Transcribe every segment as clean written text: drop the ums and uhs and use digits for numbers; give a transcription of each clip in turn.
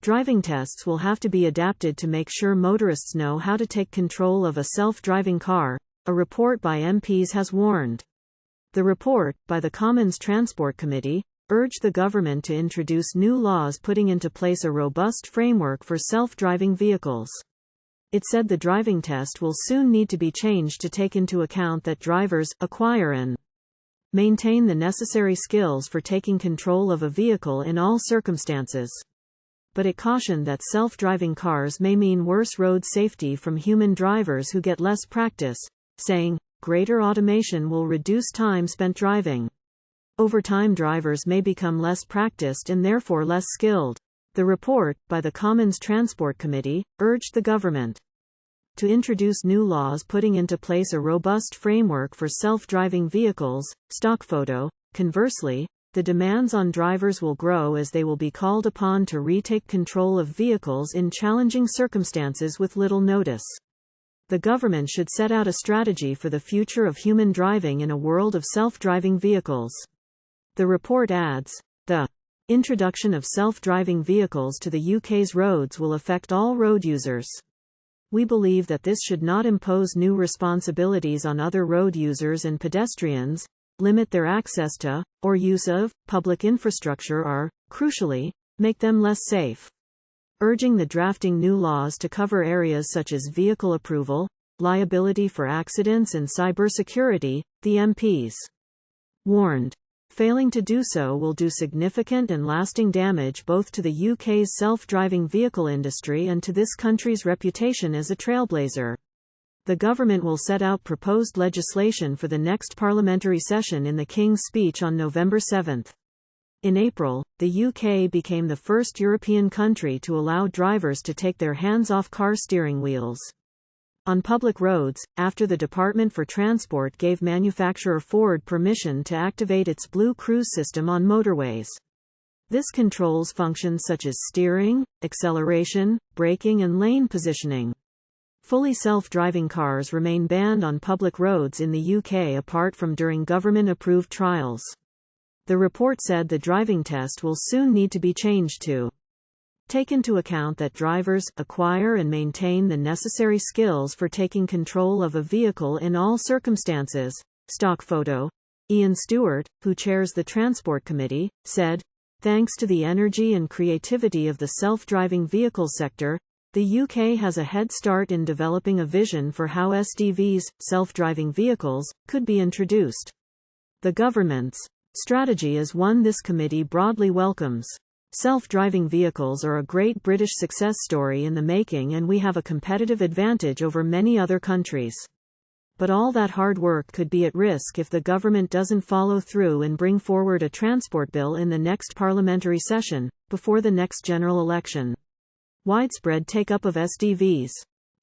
Driving tests will have to be adapted to make sure motorists know how to take control of a self-driving car, a report by MPs has warned. The report, by the Commons Transport Committee, urged the government to introduce new laws putting into place a robust framework for self-driving vehicles. It said the driving test will soon need to be changed to take into account that drivers acquire and maintain the necessary skills for taking control of a vehicle in all circumstances. But it cautioned that self-driving cars may mean worse road safety from human drivers who get less practice, saying, greater automation will reduce time spent driving. Over time, drivers may become less practiced and therefore less skilled. The report, by the Commons Transport Committee, urged the government to introduce new laws putting into place a robust framework for self-driving vehicles. Stock photo. Conversely, the demands on drivers will grow as they will be called upon to retake control of vehicles in challenging circumstances with little notice. The government should set out a strategy for the future of human driving in a world of self-driving vehicles. The report adds, the introduction of self-driving vehicles to the UK's roads will affect all road users. We believe that this should not impose new responsibilities on other road users and pedestrians, limit their access to, or use of, public infrastructure or, crucially, make them less safe. Urging the drafting new laws to cover areas such as vehicle approval, liability for accidents and cybersecurity, the MPs warned. Failing to do so will do significant and lasting damage both to the UK's self-driving vehicle industry and to this country's reputation as a trailblazer. The government will set out proposed legislation for the next parliamentary session in the King's Speech on November 7. In April, the UK became the first European country to allow drivers to take their hands off car steering wheels on public roads, after the Department for Transport gave manufacturer Ford permission to activate its Blue Cruise system on motorways. This controls functions such as steering, acceleration, braking and lane positioning. Fully self-driving cars remain banned on public roads in the UK apart from during government-approved trials. The report said the driving test will soon need to be changed to take into account that drivers acquire and maintain the necessary skills for taking control of a vehicle in all circumstances. Stock photo. Ian Stewart, who chairs the Transport Committee, said, "Thanks to the energy and creativity of the self-driving vehicle sector, the UK has a head start in developing a vision for how SDVs, self-driving vehicles, could be introduced. The government's strategy is one this committee broadly welcomes. Self-driving vehicles are a great British success story in the making and we have a competitive advantage over many other countries. But all that hard work could be at risk if the government doesn't follow through and bring forward a transport bill in the next parliamentary session, before the next general election." Widespread take-up of SDVs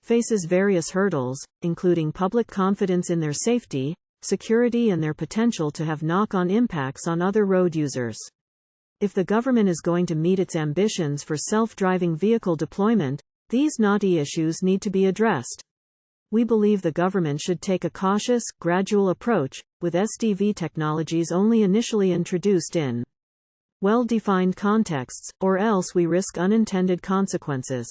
faces various hurdles, including public confidence in their safety, security and their potential to have knock-on impacts on other road users. If the government is going to meet its ambitions for self-driving vehicle deployment, these knotty issues need to be addressed. We believe the government should take a cautious, gradual approach, with SDV technologies only initially introduced in well-defined contexts, or else we risk unintended consequences.